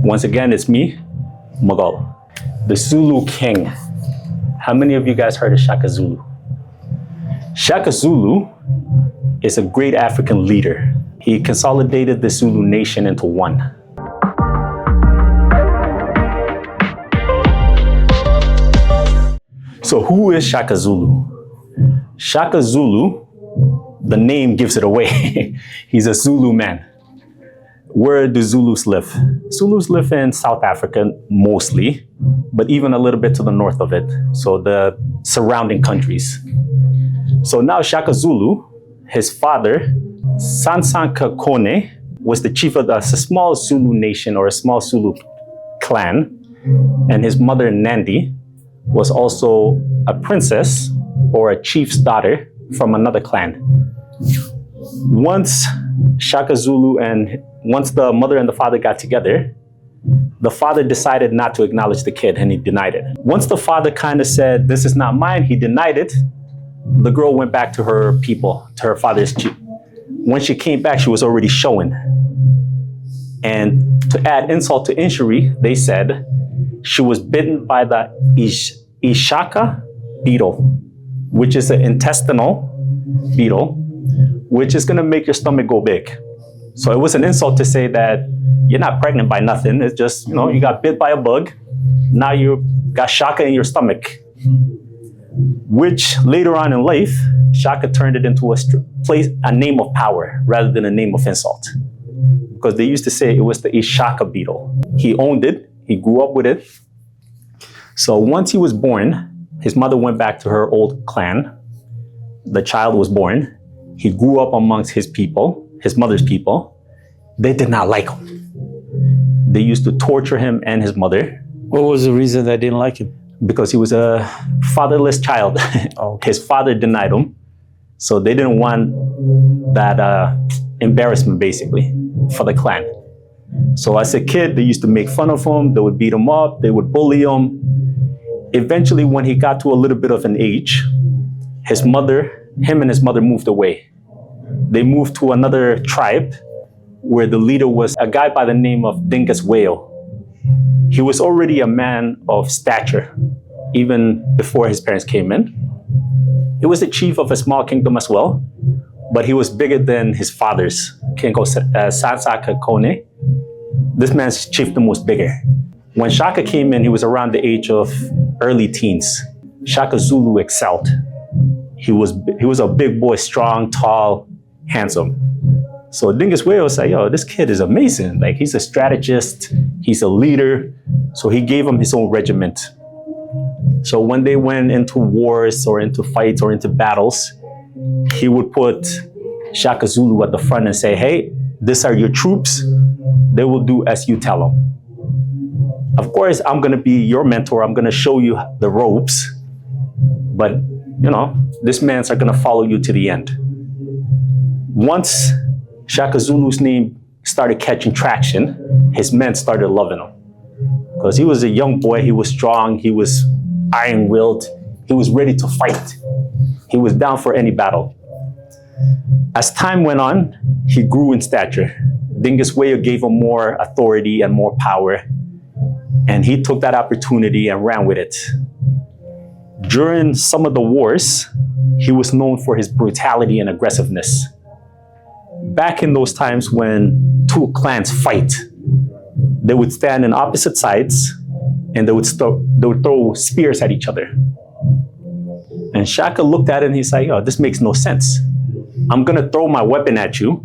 Once again, it's me, Magal, the Zulu King. How many of you guys heard of Shaka Zulu? Shaka Zulu is a great African leader. He consolidated the Zulu nation into one. So who is Shaka Zulu? Shaka Zulu, the name gives it away. He's a Zulu man. Where do Zulus live? Zulus live in South Africa mostly, but even a little bit to the north of it. So the surrounding countries. So now Shaka Zulu, his father, Mfecane, was the chief of a small Zulu nation or a small Zulu clan. And his mother, Nandi, was also a princess or a chief's daughter from another clan. Once the mother and the father got together, the father decided not to acknowledge the kid and he denied it. Once the father kind of said, "This is not mine," he denied it. The girl went back to her people, to her father's chief. When she came back, she was already showing. And to add insult to injury, they said she was bitten by the Ishaka beetle, which is an intestinal beetle, which is gonna make your stomach go big. So it was an insult to say that you're not pregnant by nothing. It's just, you got bit by a bug. Now you got Shaka in your stomach. Which later on in life, Shaka turned it into a name of power rather than a name of insult. Because they used to say it was the Ishaka beetle. He owned it, he grew up with it. So once he was born, his mother went back to her old clan. The child was born. He grew up amongst his people, his mother's people. They did not like him. They used to torture him and his mother. What was the reason they didn't like him? Because he was a fatherless child. Okay. His father denied him. So they didn't want that embarrassment, basically, for the clan. So as a kid, they used to make fun of him. They would beat him up. They would bully him. Eventually, when he got to a little bit of an age, him and his mother moved away. They moved to another tribe where the leader was a guy by the name of Dingus Whale. He was already a man of stature, even before his parents came in. He was the chief of a small kingdom as well, but he was bigger than his father's, King Mfecane. This man's chiefdom was bigger. When Shaka came in, he was around the age of early teens. Shaka Zulu excelled. He was a big boy, strong, tall, handsome. So Dingus Whale said, "Yo, this kid is amazing. Like, he's a strategist, he's a leader." So he gave him his own regiment. So when they went into wars or into fights or into battles, he would put Shaka Zulu at the front and say, "Hey, these are your troops. They will do as you tell them. Of course, I'm gonna be your mentor. I'm gonna show you the ropes, but these men are gonna follow you to the end." Once Shaka Zulu's name started catching traction, his men started loving him. Because he was a young boy, he was strong, he was iron-willed, he was ready to fight. He was down for any battle. As time went on, he grew in stature. Dingus Whale gave him more authority and more power, and he took that opportunity and ran with it. During some of the wars, he was known for his brutality and aggressiveness. Back in those times when two clans fight, they would stand on opposite sides and they would throw spears at each other. And Shaka looked at it and he's like, "Oh, this makes no sense. I'm gonna throw my weapon at you,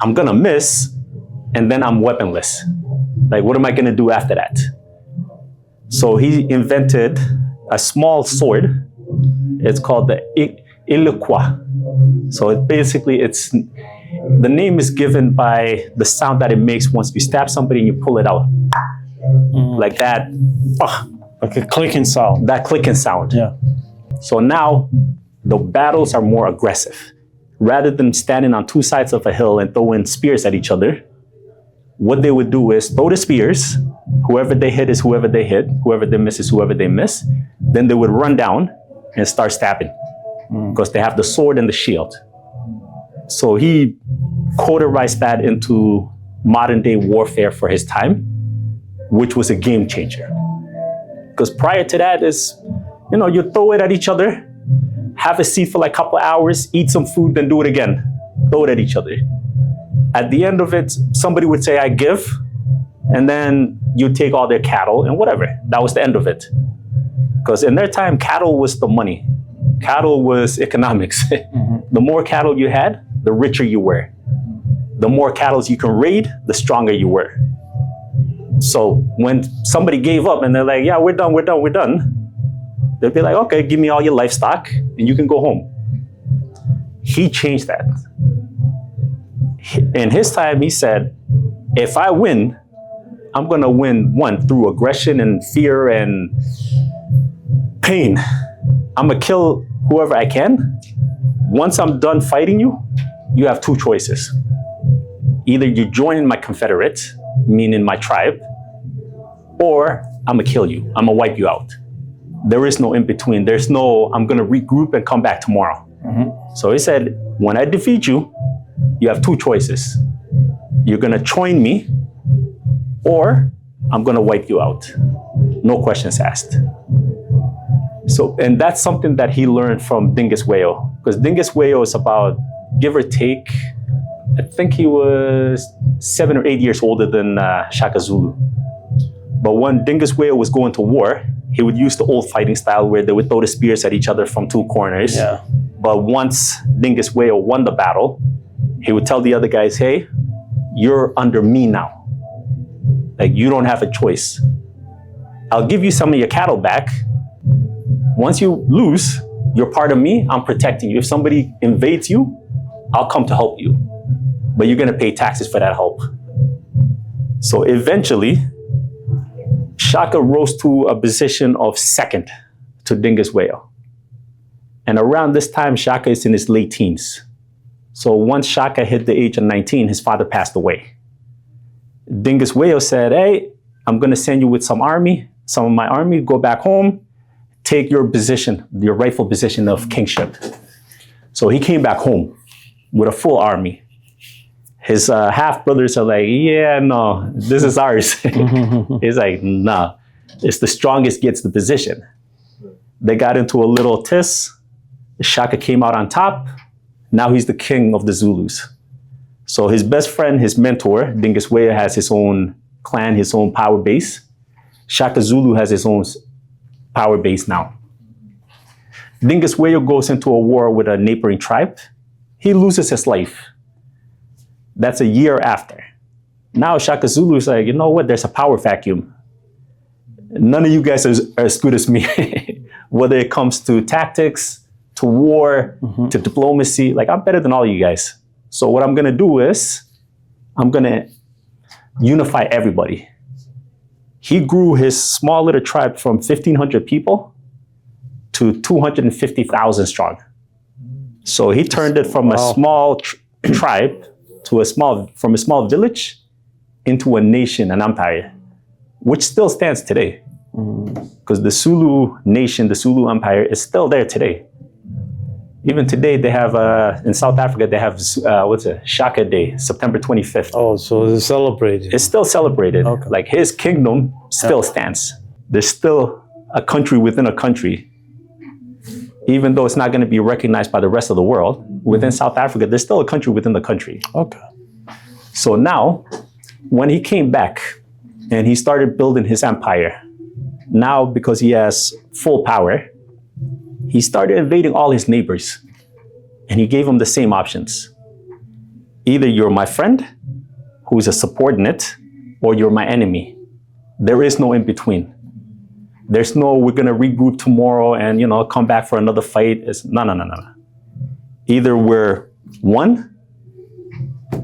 I'm gonna miss, and then I'm weaponless. Like, what am I gonna do after that?" So he invented a small sword. It's called the iklwa. So the name is given by the sound that it makes once you stab somebody and you pull it out. Like that. Like a clicking sound. That clicking sound. Yeah. So now the battles are more aggressive. Rather than standing on two sides of a hill and throwing spears at each other, what they would do is throw the spears. Whoever they hit is whoever they hit. Whoever they miss is whoever they miss. Then they would run down and start stabbing because they have the sword and the shield. So he codified that into modern day warfare for his time. which was a game changer. Because prior to that is, you throw it at each other, have a seat for like a couple of hours, eat some food, then do it again. Throw it at each other. At the end of it, somebody would say, I give, and then you take all their cattle and whatever. That was the end of it. Because in their time, cattle was the money. Cattle was economics. The more cattle you had, the richer you were. The more cattle you can raid, the stronger you were. So when somebody gave up and they're like, yeah, we're done. They'd be like, okay, give me all your livestock and you can go home. He changed that. In his time, he said, if I win, I'm going to win, one, through aggression and fear and pain. I'm going to kill whoever I can. Once I'm done fighting you, you have two choices. Either you join my confederate, meaning my tribe, or I'm going to kill you. I'm going to wipe you out. There is no in between. There's no, I'm going to regroup and come back tomorrow. So he said, when I defeat you, you have two choices. You're going to join me, or I'm going to wipe you out. No questions asked. So, and that's something that he learned from Dingus Wayo, because Dingus Wayo is about, give or take, I think he was 7 or 8 years older than Shaka Zulu. But when Dingus Wayo was going to war, he would use the old fighting style where they would throw the spears at each other from two corners. Yeah. But once Dingus Wayo won the battle, he would tell the other guys, hey, you're under me now. Like, you don't have a choice. I'll give you some of your cattle back. Once you lose, you're part of me, I'm protecting you. If somebody invades you, I'll come to help you. But you're gonna pay taxes for that help. So eventually, Shaka rose to a position of second to Dingus Wayo. And around this time, Shaka is in his late teens. So once Shaka hit the age of 19, his father passed away. Dingus Wayo said, hey, I'm gonna send you with some of my army, go back home, take your position, your rightful position of kingship. So he came back home with a full army. His half-brothers are like, yeah, no, this is ours. He's like, nah, it's the strongest gets the position. They got into a little tiss. Shaka came out on top. Now he's the king of the Zulus. So his best friend, his mentor, Dingus Wayo, has his own clan, his own power base. Shaka Zulu has his own power base now. Dingus Wayo goes into a war with a neighboring tribe. He loses his life. That's a year after. Now Shaka Zulu is like, you know what? There's a power vacuum. None of you guys are as good as me. Whether it comes to tactics, to war, to diplomacy, like, I'm better than all you guys. So what I'm gonna do is, I'm gonna unify everybody. He grew his small little tribe from 1,500 people to 250,000 strong. So he turned it from a small tribe to from a small village into a nation, an empire, which still stands today. Because the Zulu nation, the Zulu empire is still there today. Even today, they have, in South Africa, they have, Shaka Day, September 25th. Oh, so it's celebrated. It's still celebrated. Okay. Like, his kingdom still stands. There's still a country within a country. Even though it's not going to be recognized by the rest of the world, within South Africa, there's still a country within the country. Okay. So now, when he came back and he started building his empire, now because he has full power, he started invading all his neighbors, and he gave them the same options. Either you're my friend, who's a subordinate, or you're my enemy. There is no in between. There's no, we're gonna regroup tomorrow and, come back for another fight. It's no. Either we're one,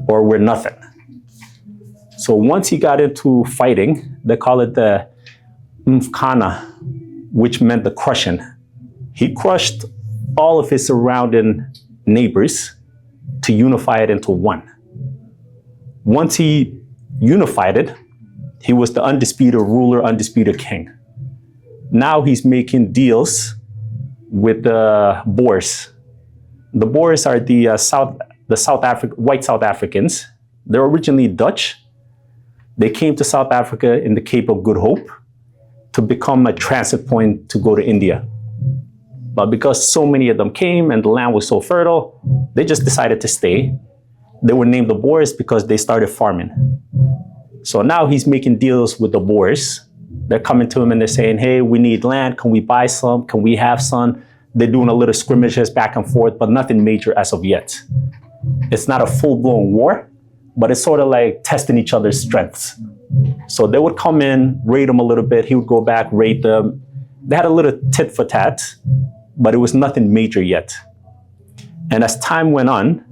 or we're nothing. So once he got into fighting, they call it the Mfecane, which meant the crushing. He crushed all of his surrounding neighbors to unify it into one. Once he unified it, he was the undisputed ruler, undisputed king. Now he's making deals with the Boers. The Boers are the white South Africans. They're originally Dutch, They came to South Africa in the Cape of Good Hope to become a transit point to go to India. But because so many of them came and the land was so fertile, they just decided to stay. They were named the Boers because they started farming. So now he's making deals with the Boers. They're coming to him and they're saying, hey, we need land. Can we buy some? Can we have some? They're doing a little skirmishes back and forth, but nothing major as of yet. It's not a full-blown war, but it's sort of like testing each other's strengths. So they would come in, raid them a little bit. He would go back, raid them. They had a little tit for tat, but it was nothing major yet. And as time went on,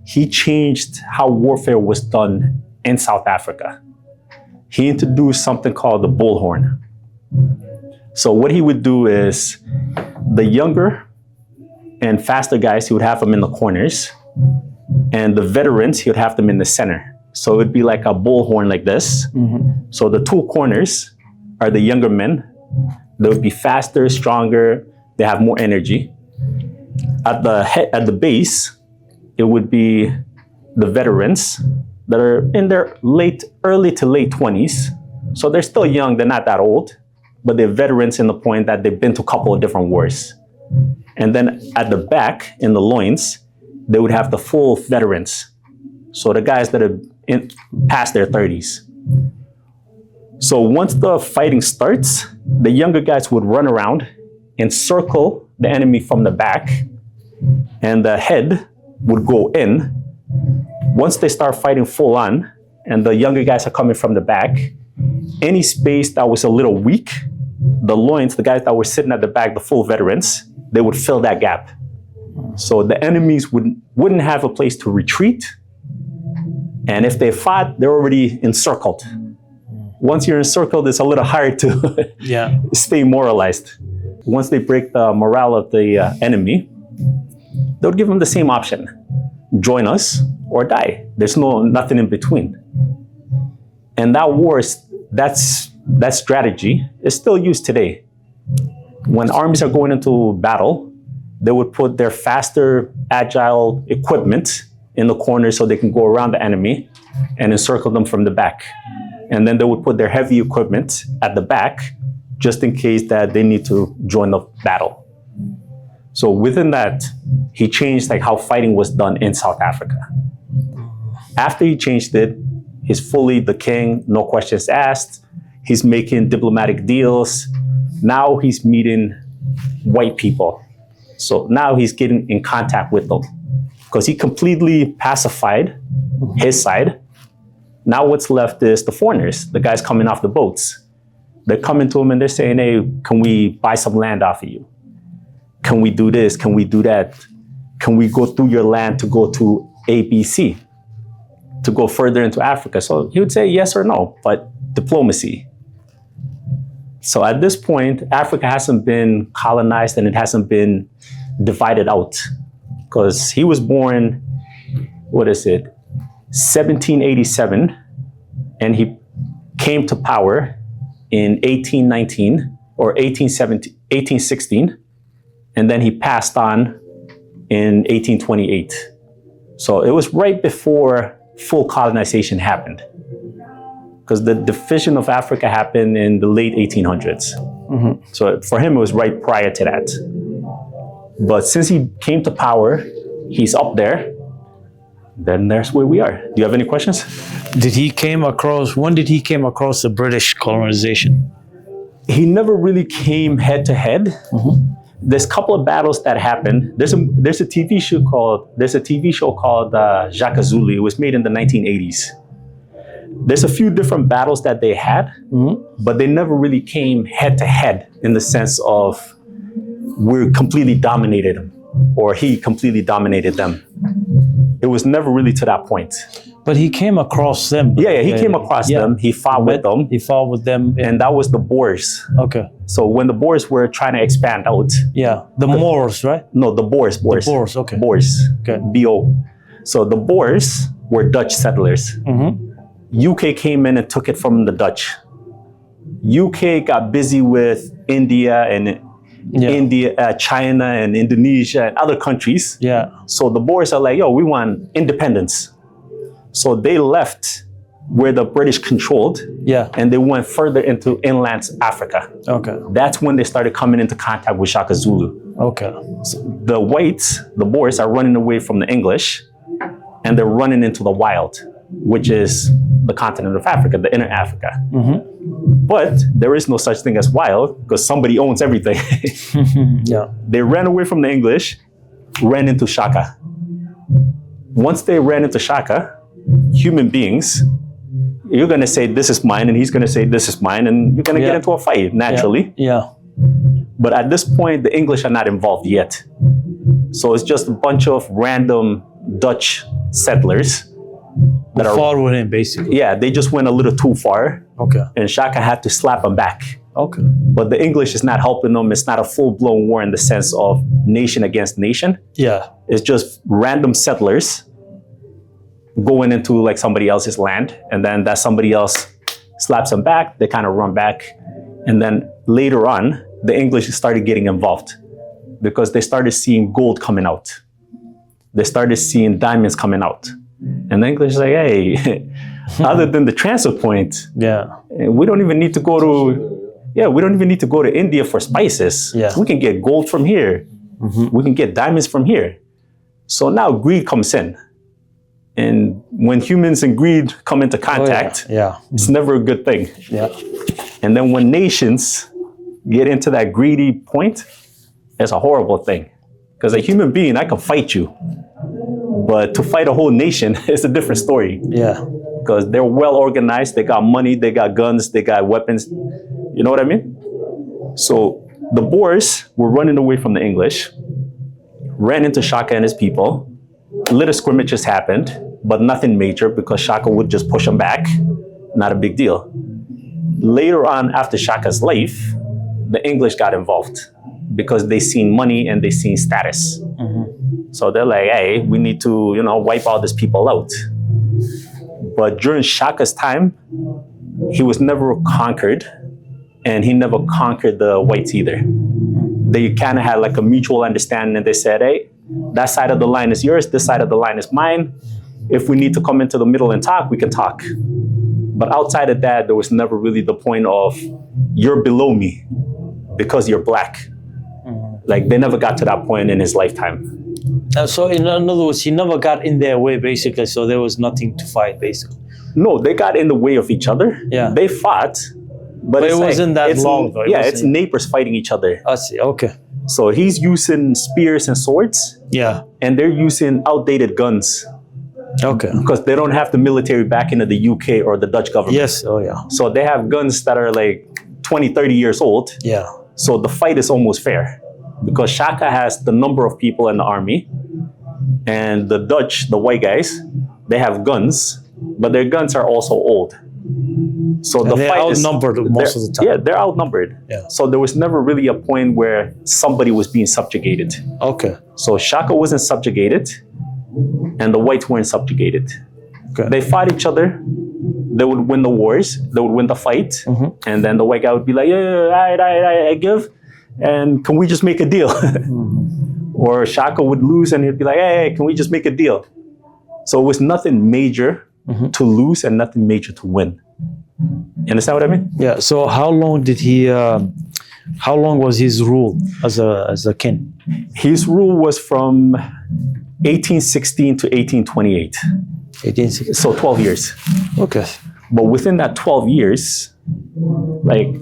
he changed how warfare was done in South Africa. He introduced something called the bullhorn. So what he would do is the younger and faster guys, he would have them in the corners, and the veterans, he would have them in the center. So it would be like a bullhorn like this. Mm-hmm. So the two corners are the younger men. They would be faster, stronger, they have more energy. At the head, at the base, it would be the veterans that are in their early to late 20s. So they're still young, they're not that old, but they're veterans in the point that they've been to a couple of different wars. And then at the back, in the loins, they would have the full veterans. So the guys that are past their 30s. So once the fighting starts, the younger guys would run around, encircle the enemy from the back, and the head would go in. Once they start fighting full on, and the younger guys are coming from the back, any space that was a little weak, the loins, the guys that were sitting at the back, the full veterans, they would fill that gap. So the enemies wouldn't have a place to retreat. And if they fought, they're already encircled. Once you're encircled, it's a little hard to stay moralized. Once they break the morale of the enemy, they would give them the same option. Join us or die. There's nothing in between. And that war, that strategy is still used today. When armies are going into battle, they would put their faster, agile equipment in the corner so they can go around the enemy and encircle them from the back. And then they would put their heavy equipment at the back just in case that they need to join the battle. So within that, he changed like how fighting was done in South Africa. After he changed it, he's fully the king, no questions asked. He's making diplomatic deals. Now he's meeting white people. So now he's getting in contact with them because he completely pacified his side. Now what's left is the foreigners, the guys coming off the boats. They're coming to him and they're saying, hey, can we buy some land off of you? Can we do this? Can we do that? Can we go through your land to go to ABC, to go further into Africa? So he would say yes or no, but diplomacy. So at this point, Africa hasn't been colonized and it hasn't been divided out because he was born, 1787, and he came to power in 1819 or 1816, and then he passed on in 1828. So it was right before full colonization happened, because the division of Africa happened in the late 1800s. Mm-hmm. So for him, it was right prior to that. But since he came to power, he's up there, then there's where we are. Do you have any questions? When did he came across the British colonization? He never really came head to head. Mm-hmm. There's a couple of battles that happened. There's a TV show called Shaka Zulu. It was made in the 1980s. There's a few different battles that they had, mm-hmm. but they never really came head to head in the sense of we completely dominated them or he completely dominated them. It was never really to that point. But he came across them. Yeah, he came across them. He fought with them. He fought with them. And that was the Boers. Okay. So when the Boers were trying to expand out. Yeah, the Moors, right? No, the Boers. The Boers, okay. Boers. Okay. B-O. So the Boers were Dutch settlers. Mm-hmm. UK came in and took it from the Dutch. UK got busy with India and China and Indonesia and other countries. Yeah. So the Boers are like, yo, we want independence. So they left where the British controlled, Yeah. and they went further into inland Africa. Okay. That's when they started coming into contact with Shaka Zulu. Okay. So the whites, the Boers, are running away from the English, and they're running into the wild, which is the continent of Africa, the inner Africa. But there is no such thing as wild because somebody owns everything. Yeah. They ran away from the English, ran into Shaka. Once they ran into Shaka, human beings, you're going to say, this is mine, and he's going to say, this is mine, and you're going to get into a fight naturally. Yeah. But at this point, the English are not involved yet. So it's just a bunch of random Dutch settlers that are following him, basically. Yeah, they just went a little too far. Okay. And Shaka had to slap them back. Okay. But the English is not helping them. It's not a full-blown war in the sense of nation against nation. Yeah. It's just random settlers going into like somebody else's land, and then that somebody else slaps them back. They kind of run back. And then later on, the English started getting involved because they started seeing gold coming out. They started seeing diamonds coming out. And the English is like, hey, other than the transfer point, we don't even need to go to India for spices. Yeah. We can get gold from here. We can get diamonds from here. So now greed comes in. And when humans and greed come into contact, it's never a good thing. Yeah. And then when nations get into that greedy point, it's a horrible thing. Because a human being, I can fight you. But to fight a whole nation is a different story. Yeah. Because they're well organized, they got money, they got guns, they got weapons. You know what I mean? So the Boers were running away from the English, ran into Shaka and his people. Little skirmishes happened, but nothing major because Shaka would just push them back. Not a big deal. Later on, after Shaka's life, the English got involved because they seen money and they seen status. So they're like, hey, we need to, wipe all these people out. But during Shaka's time, he was never conquered, and he never conquered the whites either. They kind of had like a mutual understanding, and they said, hey, that side of the line is yours, this side of the line is mine. If we need to come into the middle and talk, we can talk. But outside of that, there was never really the point of, you're below me because you're black. Like, they never got to that point in his lifetime. So in other words, he never got in their way, basically, so there was nothing to fight, basically. No, they got in the way of each other. Yeah. They fought, but it wasn't that long, though. It's neighbors fighting each other. I see, okay. So he's using spears and swords. Yeah. And they're using outdated guns. Okay. Because they don't have the military back into the UK or the Dutch government. Yes, oh yeah. So they have guns that are like 20, 30 years old. Yeah. So the fight is almost fair. Because Shaka has the number of people in the army. And the Dutch, the white guys, they have guns. But their guns are also old. So and the they're fight is outnumbered most of the time. Yeah, they're outnumbered. Yeah. So there was never really a point where somebody was being subjugated. Okay. So Shaka wasn't subjugated, and the whites weren't subjugated. Okay. They fought each other. They would win the wars. They would win the fight. And then the white guy would be like, I give. And can we just make a deal? Or Shaka would lose and he'd be like, hey, can we just make a deal? So it was nothing major to lose and nothing major to win. You understand what I mean? Yeah. So how long did he? How long was his rule as a king? His rule was from 1816 to 1828. 1860. So 12 years. Okay. But within that 12 years, like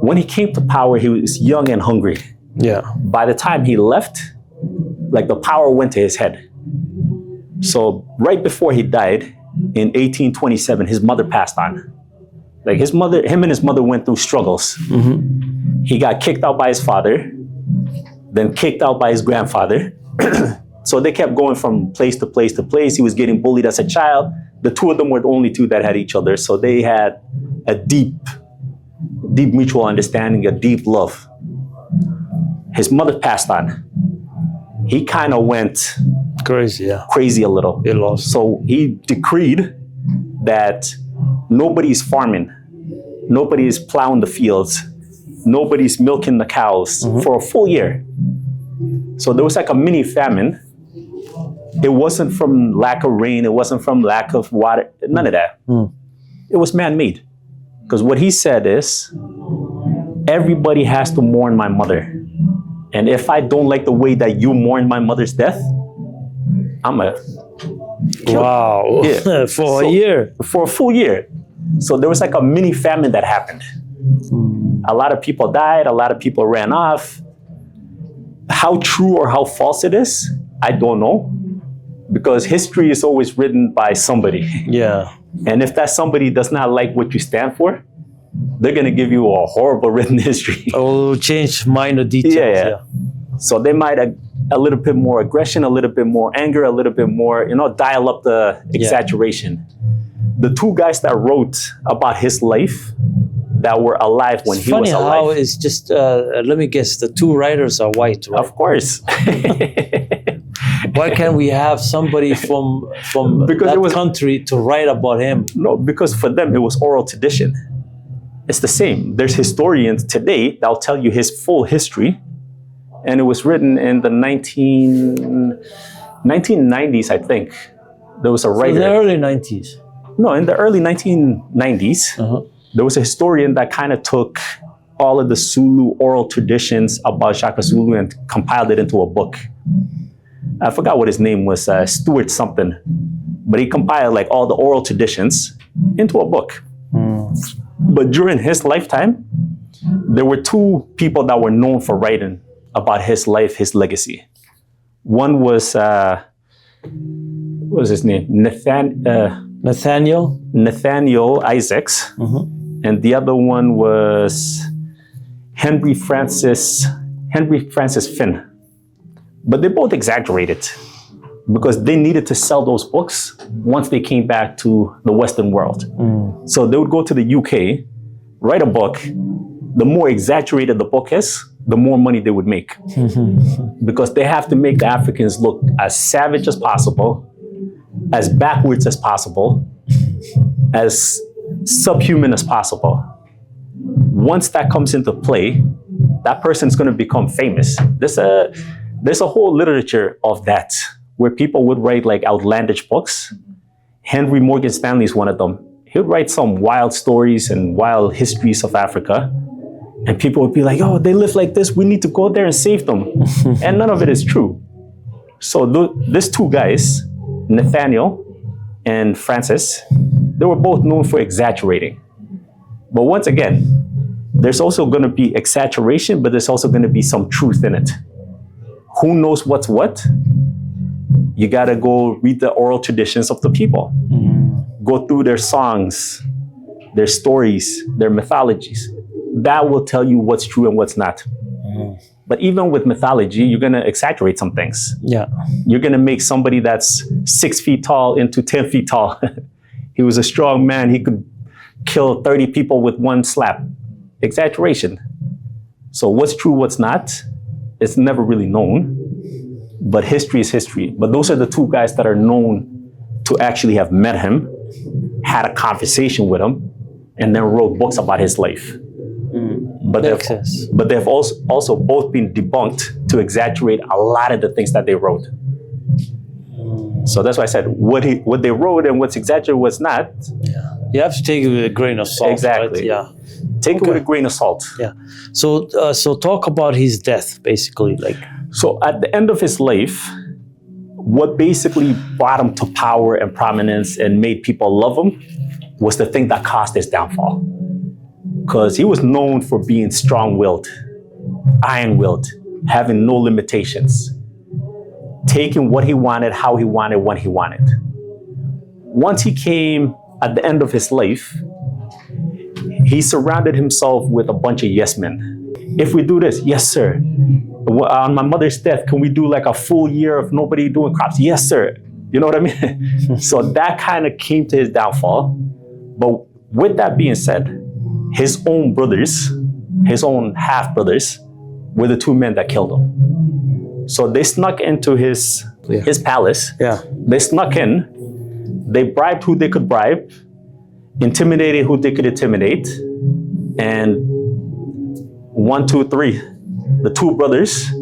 when he came to power, he was young and hungry. Yeah. By the time he left, like the power went to his head. So right before he died in 1827, his mother passed on. Like him and his mother went through struggles. He got kicked out by his father, then kicked out by his grandfather. So they kept going from place to place to place. He was getting bullied as a child. The two of them were the only two that had each other. So they had a deep mutual understanding, a deep love. His mother passed on. He kind of went crazy a little. He lost. So he decreed that nobody's farming, nobody's plowing the fields, nobody's milking the cows for a full year. So there was like a mini famine. It wasn't from lack of rain. It wasn't from lack of water. None of that. it was man-made. Because what he said is, everybody has to mourn my mother. And if I don't like the way that you mourn my mother's death, I'm a Wow. Yeah. For a year. For a full year. So there was like a mini famine that happened. A lot of people died, a lot of people ran off. How true or how false it is, I don't know. Because history is always written by somebody. Yeah. And if that somebody does not like what you stand for, they're going to give you a horrible written history. Oh, change minor details. Yeah. So they might a little bit more aggression, a little bit more anger, a little bit more, dial up the exaggeration. The two guys that wrote about his life that were alive when he was alive. Funny how it's just, let me guess, the two writers are white, right? Of course. Why can't we have somebody from that country to write about him? No, because for them it was oral tradition. It's the same. There's historians today that'll tell you his full history. And it was written in the 1990s, I think. There was a writer. In the early 90s? No, in the early 1990s, there was a historian that kind of took all of the Zulu oral traditions about Shaka Zulu and compiled it into a book. I forgot what his name was, Stuart something. But he compiled like all the oral traditions into a book. But during his lifetime, there were two people that were known for writing about his life, his legacy. One was, what was his name? Nathaniel Isaacs. And the other one was Henry Francis Finn. But they both exaggerated because they needed to sell those books once they came back to the Western world. So they would go to the UK, write a book. The more exaggerated the book is, the more money they would make. Because they have to make the Africans look as savage as possible, as backwards as possible, as subhuman as possible. Once that comes into play, that person's going to become famous. There's a whole literature of that, where people would write like outlandish books. Henry Morgan Stanley is one of them. He would write some wild stories and wild histories of Africa. And people would be like, oh, they live like this. We need to go there and save them. And none of it is true. So these two guys, Nathaniel and Francis, they were both known for exaggerating. But once again, there's also going to be exaggeration, but there's also going to be some truth in it. Who knows what's what? You got to go read the oral traditions of the people. Go through their songs, their stories, their mythologies. That will tell you what's true and what's not. But even with mythology, you're going to exaggerate some things. Yeah. You're going to make somebody that's 6 feet tall into 10 feet tall. He was a strong man. He could kill 30 people with one slap. Exaggeration. So what's true, what's not, it's never really known. But history is history. But those are the two guys that are known to actually have met him, had a conversation with him, and then wrote books about his life. But they've also both been debunked to exaggerate a lot of the things that they wrote. So that's why I said what they wrote and what's exaggerated, what's not. Yeah. You have to take it with a grain of salt. Exactly. Right? Yeah. Take it with a grain of salt. Yeah. So talk about his death, basically. So at the end of his life, what basically brought him to power and prominence and made people love him was the thing that caused his downfall. Because he was known for being strong-willed, iron-willed, having no limitations, taking what he wanted, how he wanted, when he wanted. Once he came at the end of his life, he surrounded himself with a bunch of yes men. If we do this, yes, sir. On my mother's death, can we do like a full year of nobody doing crops? Yes, sir. You know what I mean? So that kind of came to his downfall. But with that being said, his own brothers, his own half-brothers, were the two men that killed him. So they snuck into his palace. Yeah. They snuck in. They bribed who they could bribe, intimidated who they could intimidate, and 1, 2, 3, the two brothers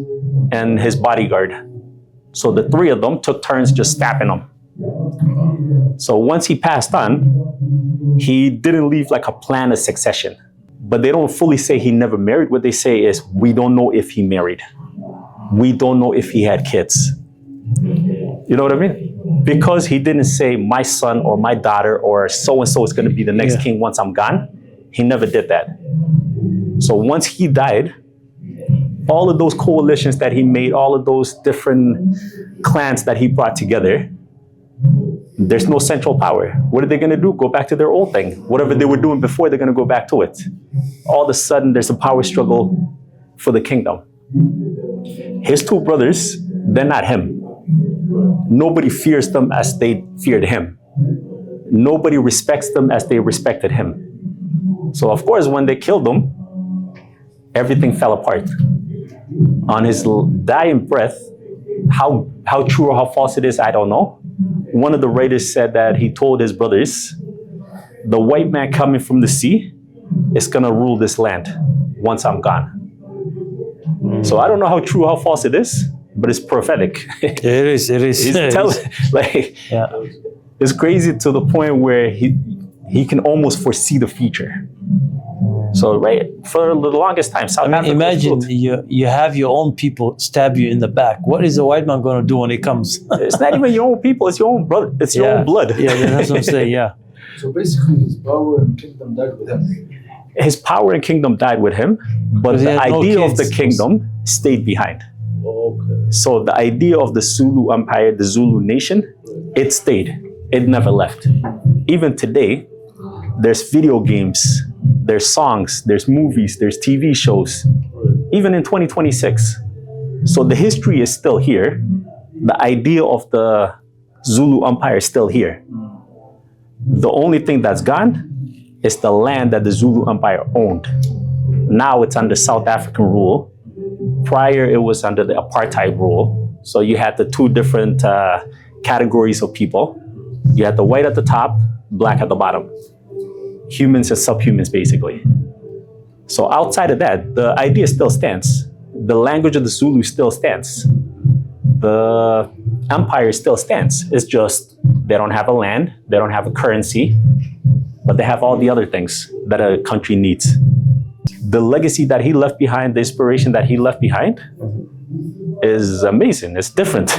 and his bodyguard. So the three of them took turns just stabbing him. So once he passed on, he didn't leave like a plan of succession. But they don't fully say he never married. What they say is, we don't know if he married. We don't know if he had kids. You know what I mean? Because he didn't say my son or my daughter or so-and-so is going to be the next king once I'm gone. He never did that. So once he died, all of those coalitions that he made, all of those different clans that he brought together, there's no central power. What are they going to do? Go back to their old thing. Whatever they were doing before, they're going to go back to it. All of a sudden, there's a power struggle for the kingdom. His two brothers, they're not him. Nobody fears them as they feared him. Nobody respects them as they respected him. So of course, when they killed him, everything fell apart. On his dying breath, how true or how false it is, I don't know. One of the writers said that he told his brothers, the white man coming from the sea is going to rule this land once I'm gone. So I don't know how true, how false it is, but it's prophetic. It is. It's crazy to the point where he can almost foresee the future. So for the longest time, South Africa. Imagine you have your own people stab you in the back. What is the white man going to do when he comes? It's not even your own people. It's your own brother. It's your own blood. Yeah, that's what I'm saying. Yeah. So basically, his power and kingdom died with him. His power and kingdom died with him, but the idea of the kingdom stayed behind. Okay. So the idea of the Zulu Empire, the Zulu nation, it stayed. It never left. Even today, there's video games, there's songs, there's movies, there's TV shows, even in 2026. So the history is still here. The idea of the Zulu Empire is still here. The only thing that's gone is the land that the Zulu Empire owned. Now it's under South African rule. Prior, it was under the apartheid rule. So you had the two different categories of people. You had the white at the top, black at the bottom. Humans and subhumans, basically. So outside of that, the idea still stands. The language of the Zulu still stands. The empire still stands. It's just they don't have a land, they don't have a currency, but they have all the other things that a country needs. The legacy that he left behind, the inspiration that he left behind is amazing. It's different.